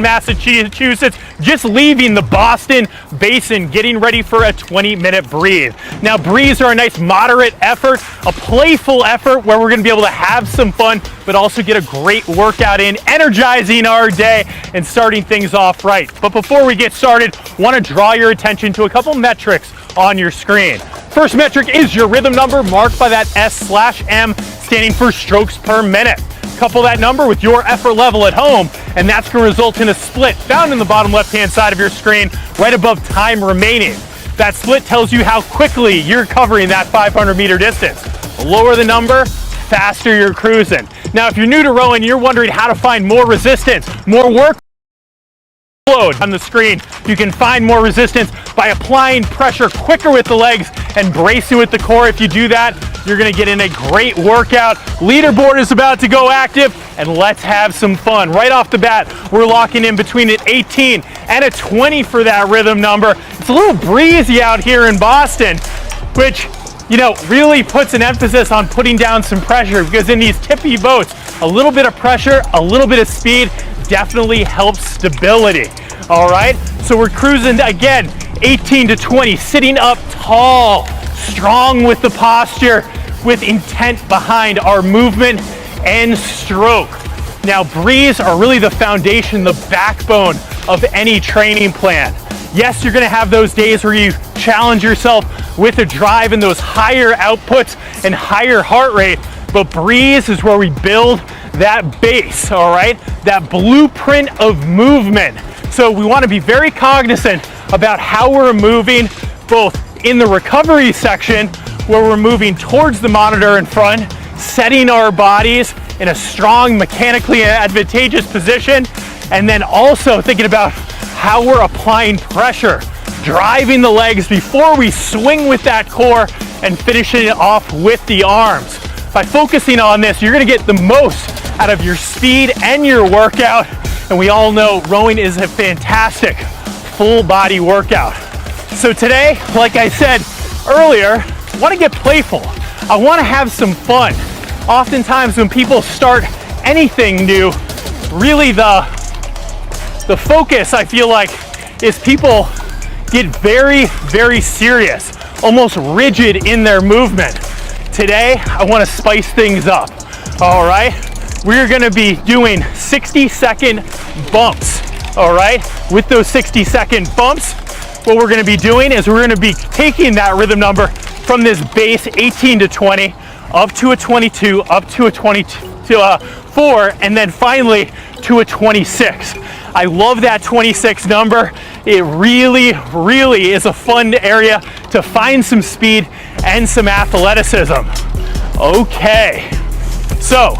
Massachusetts, just leaving the Boston Basin, getting ready for a 20-minute breathe. Now, breathes are a nice moderate effort, a playful effort where we're going to be able to have some fun, but also get a great workout in, energizing our day and starting things off right. But before we get started, I want to draw your attention to a couple metrics on your screen. First metric is your rhythm number, marked by that S/M, standing for strokes per minute. Couple that number with your effort level at home, and that's going to result in a split found in the bottom left-hand side of your screen, right above time remaining. That split tells you how quickly you're covering that 500-meter distance. The lower the number, faster you're cruising. Now, if you're new to rowing, you're wondering how to find more resistance, more work load on the screen. You can find more resistance by applying pressure quicker with the legs and bracing with the core. If you do that, you're going to get in a great workout. Leaderboard is about to go active, and let's have some fun. Right off the bat, we're locking in between an 18 and a 20 for that rhythm number. It's a little breezy out here in Boston, which, you know, really puts an emphasis on putting down some pressure, because in these tippy boats, a little bit of pressure, a little bit of speed definitely helps stability. All right, so we're cruising again, 18 to 20, sitting up tall, strong with the posture, with intent behind our movement and stroke. Now, breathes are really the foundation, the backbone of any training plan. Yes, you're gonna have those days where you challenge yourself with a drive and those higher outputs and higher heart rate, but breathes is where we build that base, all right? That blueprint of movement. So we wanna be very cognizant about how we're moving, both in the recovery section, where we're moving towards the monitor in front, setting our bodies in a strong, mechanically advantageous position, and then also thinking about how we're applying pressure, driving the legs before we swing with that core and finishing it off with the arms. By focusing on this, you're gonna get the most out of your speed and your workout, and we all know rowing is a fantastic full body workout. So today, like I said earlier, I want to get playful. I want to have some fun. Oftentimes when people start anything new, really the focus, I feel like, is people get very, very serious, almost rigid in their movement. Today, I want to spice things up. All right, we're going to be doing 60-second bumps. All right, with those 60-second bumps, what we're going to be doing is we're going to be taking that rhythm number from this base 18 to 20 up to a 22, up to a 24, and then finally to a 26. I love that 26 number. It really, really is a fun area to find some speed and some athleticism. Okay, so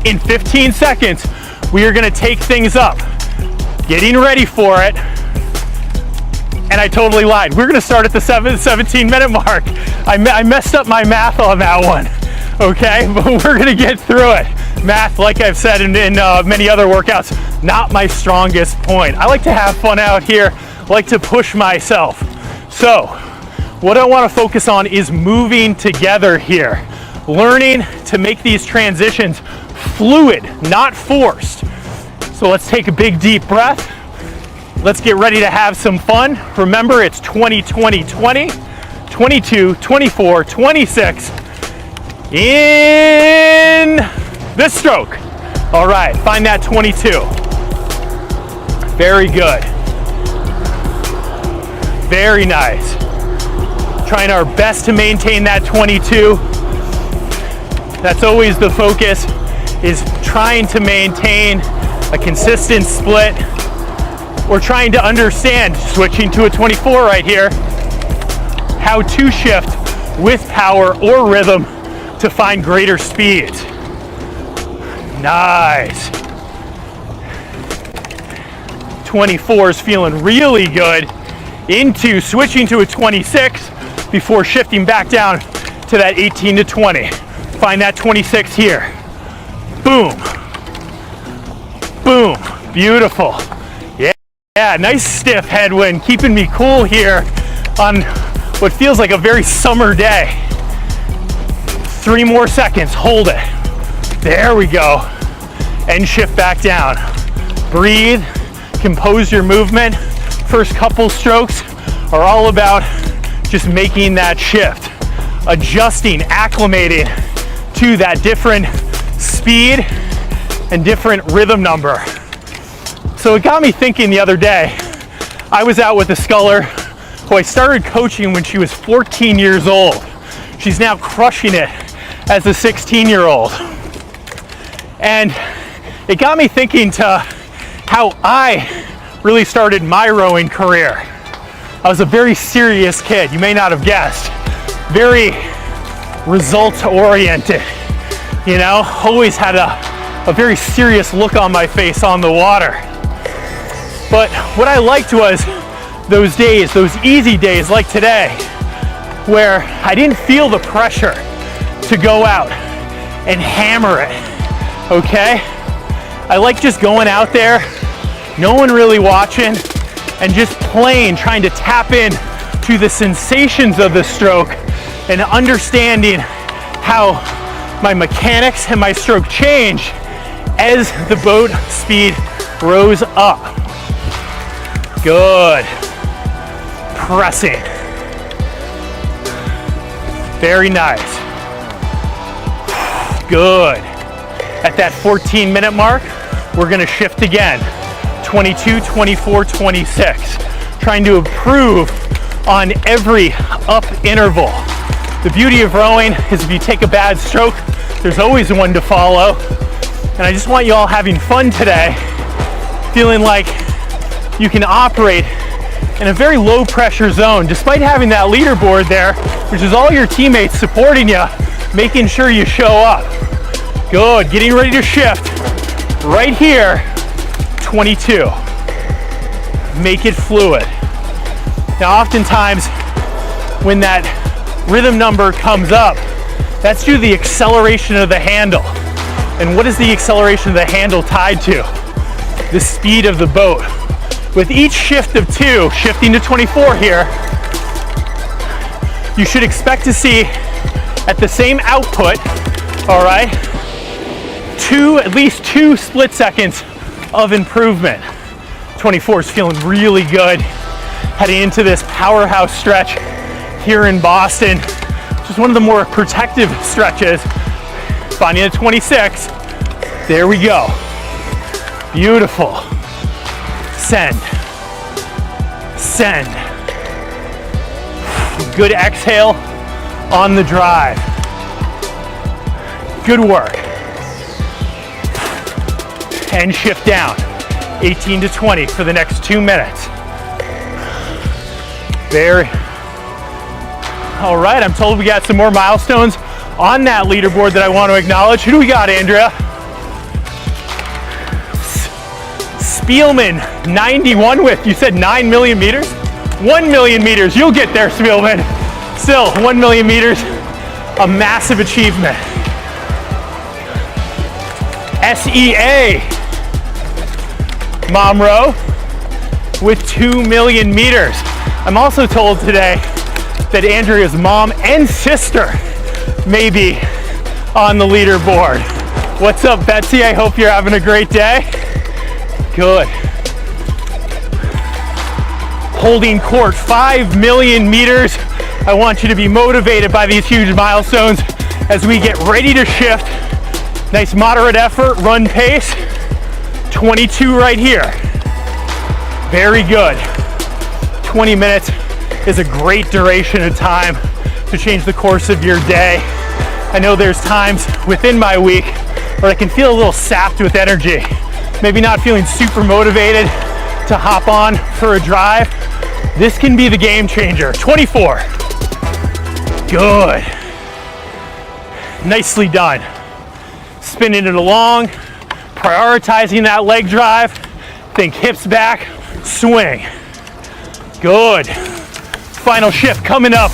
in 15 seconds, we are going to take things up. Getting ready for it. And I totally lied. We're gonna start at the 17-minute mark. I messed up my math on that one, okay? But we're gonna get through it. Math, like I've said in many other workouts, not my strongest point. I like to have fun out here, like to push myself. So, what I wanna focus on is moving together here. Learning to make these transitions fluid, not forced. So let's take a big deep breath. Let's get ready to have some fun. Remember, it's 20, 20, 20, 22, 24, 26 in this stroke. All right, find that 22. Very good. Very nice. Trying our best to maintain that 22. That's always the focus, is trying to maintain a consistent split. We're trying to understand, switching to a 24 right here, how to shift with power or rhythm to find greater speed. Nice. 24 is feeling really good. Into switching to a 26 before shifting back down to that 18 to 20. Find that 26 here. Boom. Boom. Beautiful. Yeah, nice stiff headwind, keeping me cool here on what feels like a very summer day. 3 more seconds, hold it. There we go. And shift back down. Breathe, compose your movement. First couple strokes are all about just making that shift, adjusting, acclimating to that different speed and different rhythm number. So it got me thinking the other day. I was out with a sculler who I started coaching when she was 14 years old. She's now crushing it as a 16-year-old. And it got me thinking to how I really started my rowing career. I was a very serious kid, you may not have guessed. Very results-oriented, you know? Always had a very serious look on my face on the water. But what I liked was those days, those easy days like today, where I didn't feel the pressure to go out and hammer it, okay? I like just going out there, no one really watching, and just playing, trying to tap in to the sensations of the stroke and understanding how my mechanics and my stroke change as the boat speed rose up. Good. Pressing. Very nice. Good. At that 14-minute mark, we're gonna shift again. 22, 24, 26. Trying to improve on every up interval. The beauty of rowing is if you take a bad stroke, there's always one to follow. And I just want you all having fun today, feeling like you can operate in a very low pressure zone, despite having that leaderboard there, which is all your teammates supporting you, making sure you show up. Good, getting ready to shift right here, 22. Make it fluid. Now, oftentimes when that rhythm number comes up, that's due to the acceleration of the handle. And what is the acceleration of the handle tied to? The speed of the boat. With each shift of 2, shifting to 24 here, you should expect to see at the same output, all right, at least 2 split seconds of improvement. 24 is feeling really good. Heading into this powerhouse stretch here in Boston, which is one of the more protective stretches. Finding a 26. There we go. Beautiful. Send. Send. Good exhale on the drive. Good work. And shift down. 18 to 20 for the next 2 minutes. Very. All right, I'm told we got some more milestones on that leaderboard that I want to acknowledge. Who do we got, Andrea? Spielman, 91 with, you said 9 million meters? 1 million meters, you'll get there, Spielman. Still, 1 million meters, a massive achievement. SEA, Momro, with 2 million meters. I'm also told today that Andrea's mom and sister may be on the leaderboard. What's up, Betsy? I hope you're having a great day. Good. Holding court, 5 million meters. I want you to be motivated by these huge milestones as we get ready to shift. Nice moderate effort, run pace. 22 right here. Very good. 20 minutes is a great duration of time to change the course of your day. I know there's times within my week where I can feel a little sapped with energy. Maybe not feeling super motivated to hop on for a drive. This can be the game changer. 24. Good. Nicely done. Spinning it along, prioritizing that leg drive. Think hips back, swing. Good. Final shift coming up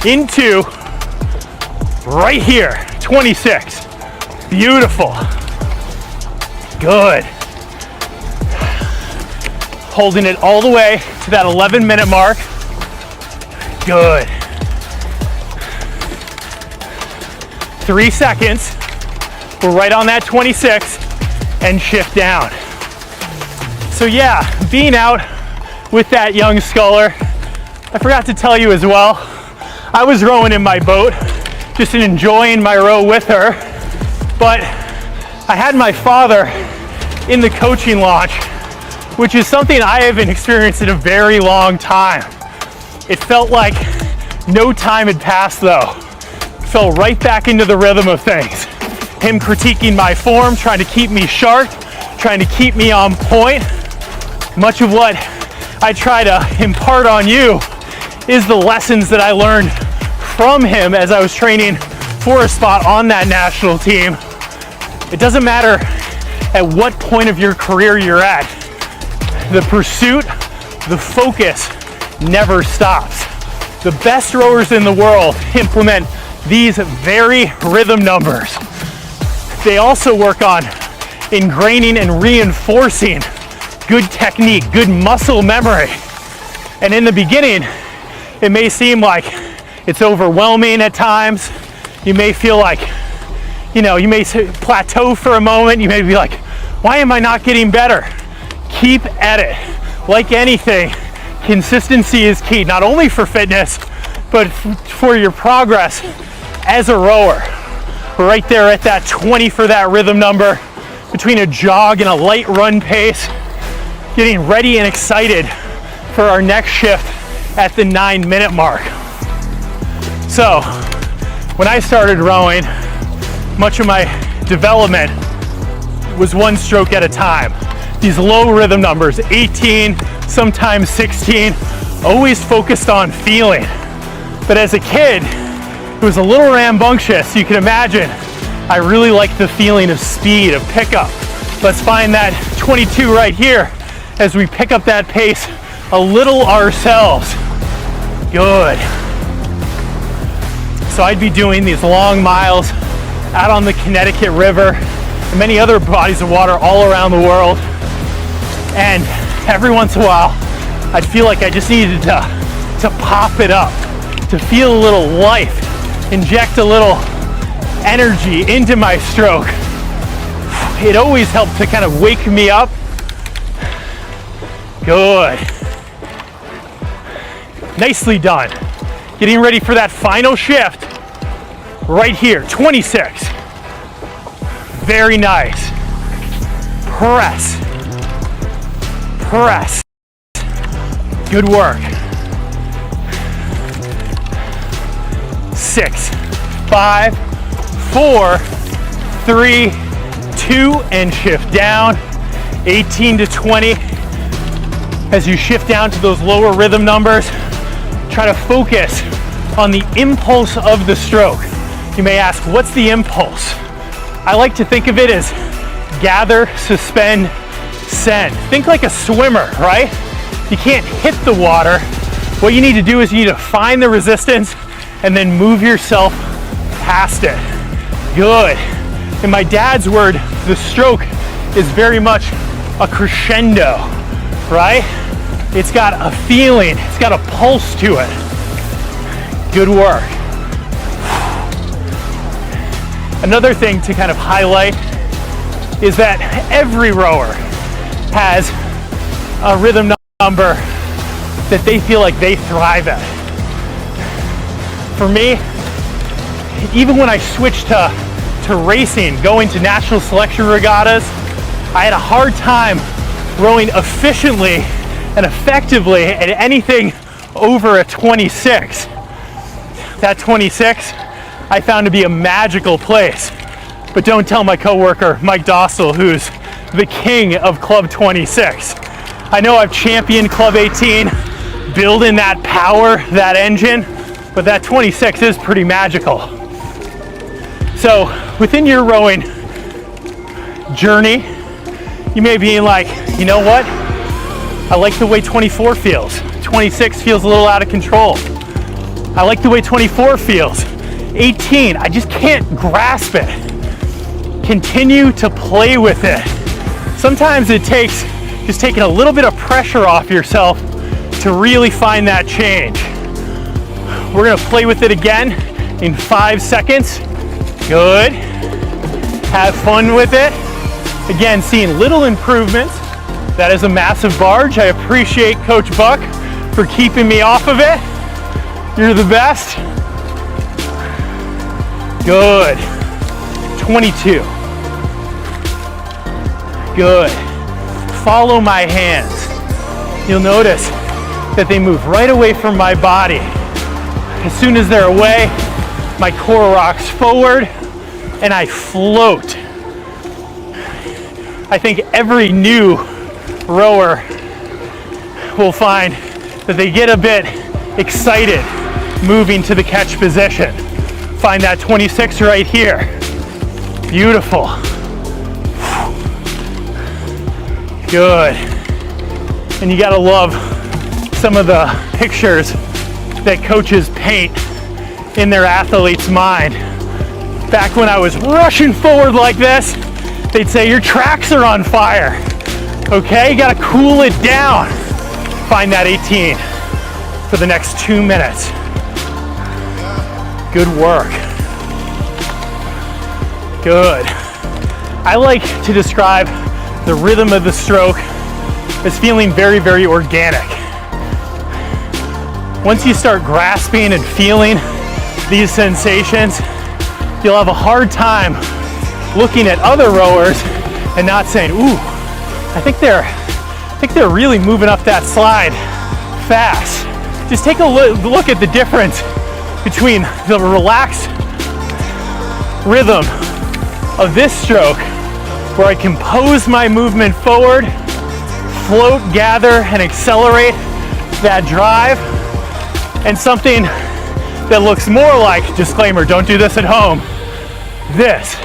into right here, 26. Beautiful. Good. Holding it all the way to that 11-minute mark. Good. 3 seconds. We're right on that 26 and shift down. So yeah, being out with that young sculler, I forgot to tell you as well, I was rowing in my boat, just enjoying my row with her, but I had my father in the coaching launch, which is something I haven't experienced in a very long time. It felt like no time had passed though. Fell right back into the rhythm of things. Him critiquing my form, trying to keep me sharp, trying to keep me on point. Much of what I try to impart on you is the lessons that I learned from him as I was training for a spot on that national team. It doesn't matter at what point of your career you're at, the pursuit, the focus never stops. The best rowers in the world implement these very rhythm numbers. They also work on ingraining and reinforcing good technique, good muscle memory. And in the beginning, it may seem like it's overwhelming at times. You may feel like, you may plateau for a moment. You may be like, why am I not getting better? Keep at it. Like anything, consistency is key, not only for fitness, but for your progress as a rower. We're right there at that 20 for that rhythm number, between a jog and a light run pace, getting ready and excited for our next shift at the 9-minute mark. So when I started rowing, much of my development was one stroke at a time. These low rhythm numbers, 18, sometimes 16, always focused on feeling. But as a kid, it was a little rambunctious. You can imagine, I really liked the feeling of speed, of pickup. Let's find that 22 right here as we pick up that pace a little ourselves. Good. So I'd be doing these long miles out on the Connecticut River and many other bodies of water all around the world. And every once in a while, I'd feel like I just needed to pop it up, to feel a little life, inject a little energy into my stroke. It always helped to kind of wake me up. Good. Nicely done. Getting ready for that final shift right here, 26. Very nice. Press. Press. Good work. 6, 5, 4, 3, 2, and shift down. 18 to 20. As you shift down to those lower rhythm numbers, try to focus on the impulse of the stroke. You may ask, what's the impulse? I like to think of it as gather, suspend, send. Think like a swimmer, right? You can't hit the water. What you need to do is you need to find the resistance and then move yourself past it. Good. In my dad's word, the stroke is very much a crescendo, right? It's got a feeling, it's got a pulse to it. Good work. Another thing to kind of highlight is that every rower has a rhythm number that they feel like they thrive at. For me, even when I switched to racing, going to national selection regattas, I had a hard time rowing efficiently and effectively at anything over a 26. That 26 I found to be a magical place. But don't tell my coworker, Mike Dossel, who's the king of Club 26. I know I've championed Club 18, building that power, that engine, but that 26 is pretty magical. So within your rowing journey, you may be like, you know what? I like the way 24 feels. 26 feels a little out of control. I like the way 24 feels. 18, I just can't grasp it. Continue to play with it. Sometimes it takes just taking a little bit of pressure off yourself to really find that change. We're gonna play with it again in 5 seconds. Good. Have fun with it. Again, seeing little improvements. That is a massive barge. I appreciate Coach Buck for keeping me off of it. You're the best. Good. 22. Good. Follow my hands. You'll notice that they move right away from my body. As soon as they're away, my core rocks forward and I float. I think every new rower will find that they get a bit excited moving to the catch position. Find that 26 right here. Beautiful. Good. And you gotta love some of the pictures that coaches paint in their athlete's mind. Back when I was rushing forward like this, they'd say, your tracks are on fire. Okay, you gotta cool it down. Find that 18 for the next 2 minutes. Good work. Good. I like to describe the rhythm of the stroke as feeling very, very organic. Once you start grasping and feeling these sensations, you'll have a hard time looking at other rowers and not saying, ooh, I think they're really moving up that slide fast. Just take a look at the difference between the relaxed rhythm of this stroke, where I compose my movement forward, float, gather, and accelerate that drive, and something that looks more like, disclaimer, don't do this at home, this.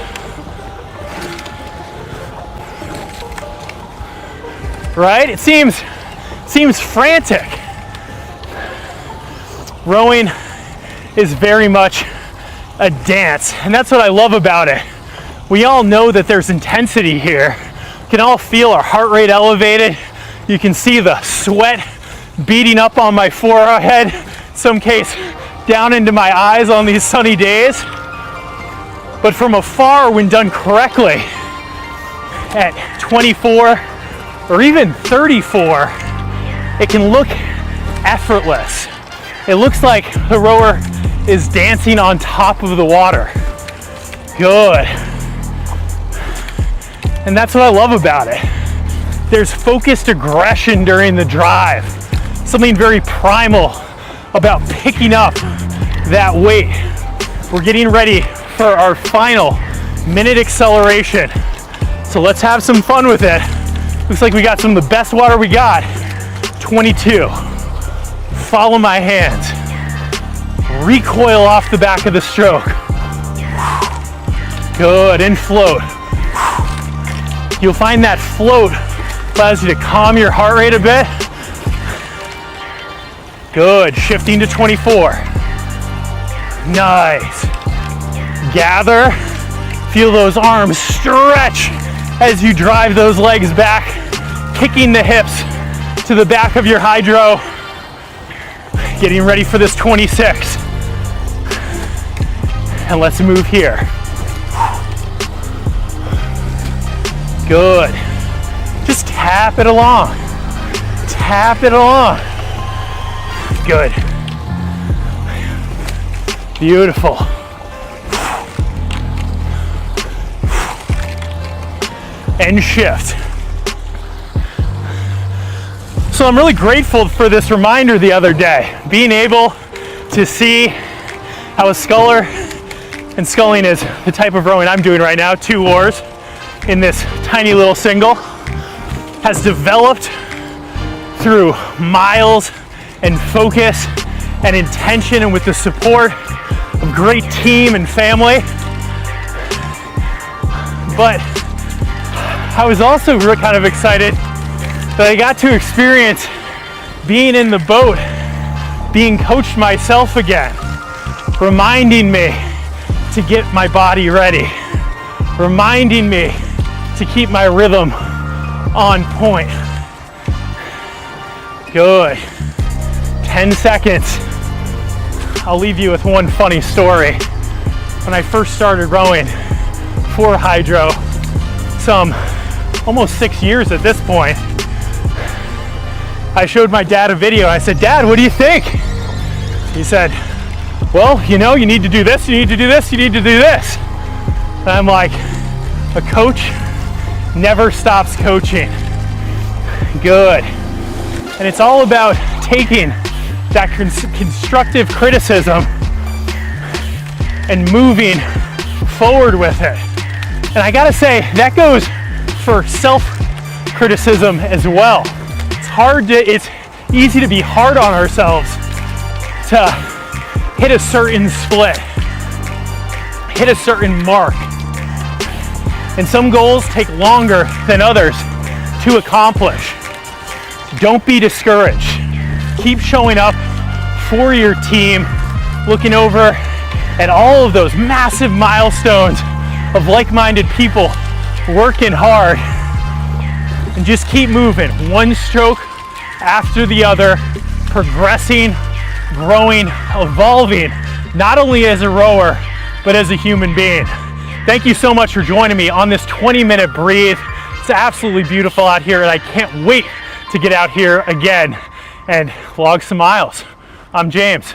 Right? It seems frantic. Rowing is very much a dance, and that's what I love about it. We all know that there's intensity here. You can all feel our heart rate elevated. You can see the sweat beating up on my forehead, in some case down into my eyes on these sunny days. But from afar, when done correctly, at 24 or even 34, it can look effortless. It looks like the rower is dancing on top of the water. Good. And that's what I love about it. There's focused aggression during the drive. Something very primal about picking up that weight. We're getting ready for our final minute acceleration. So let's have some fun with it. Looks like we got some of the best water we got. 22. Follow my hands. Recoil off the back of the stroke. Good, and float. You'll find that float allows you to calm your heart rate a bit. Good, shifting to 24. Nice. Gather, feel those arms stretch as you drive those legs back, kicking the hips to the back of your hydro. Getting ready for this 26. And let's move here. Good. Just tap it along. Tap it along. Good. Beautiful. And shift. So I'm really grateful for this reminder the other day. Being able to see how a sculler, and sculling is the type of rowing I'm doing right now, 2 oars in this tiny little single, has developed through miles and focus and intention, and with the support of great team and family. But I was also kind of excited that I got to experience being in the boat, being coached myself again, reminding me to get my body ready, reminding me to keep my rhythm on point. Good. 10 seconds. I'll leave you with one funny story. When I first started rowing for Hydrow, some almost 6 years at this point, I showed my dad a video. I said, Dad, what do you think? He said, well, you know, you need to do this, you need to do this, you need to do this. And I'm like, a coach never stops coaching. Good. And it's all about taking that constructive criticism and moving forward with it. And I gotta say, that goes for self-criticism as well. It's easy to be hard on ourselves to hit a certain split, hit a certain mark. And some goals take longer than others to accomplish. Don't be discouraged. Keep showing up for your team, looking over at all of those massive milestones of like-minded people working hard, and just keep moving, one stroke after the other, progressing, growing, evolving, not only as a rower, but as a human being. Thank you so much for joining me on this 20-minute breathe. It's absolutely beautiful out here, and I can't wait to get out here again and log some miles. I'm James.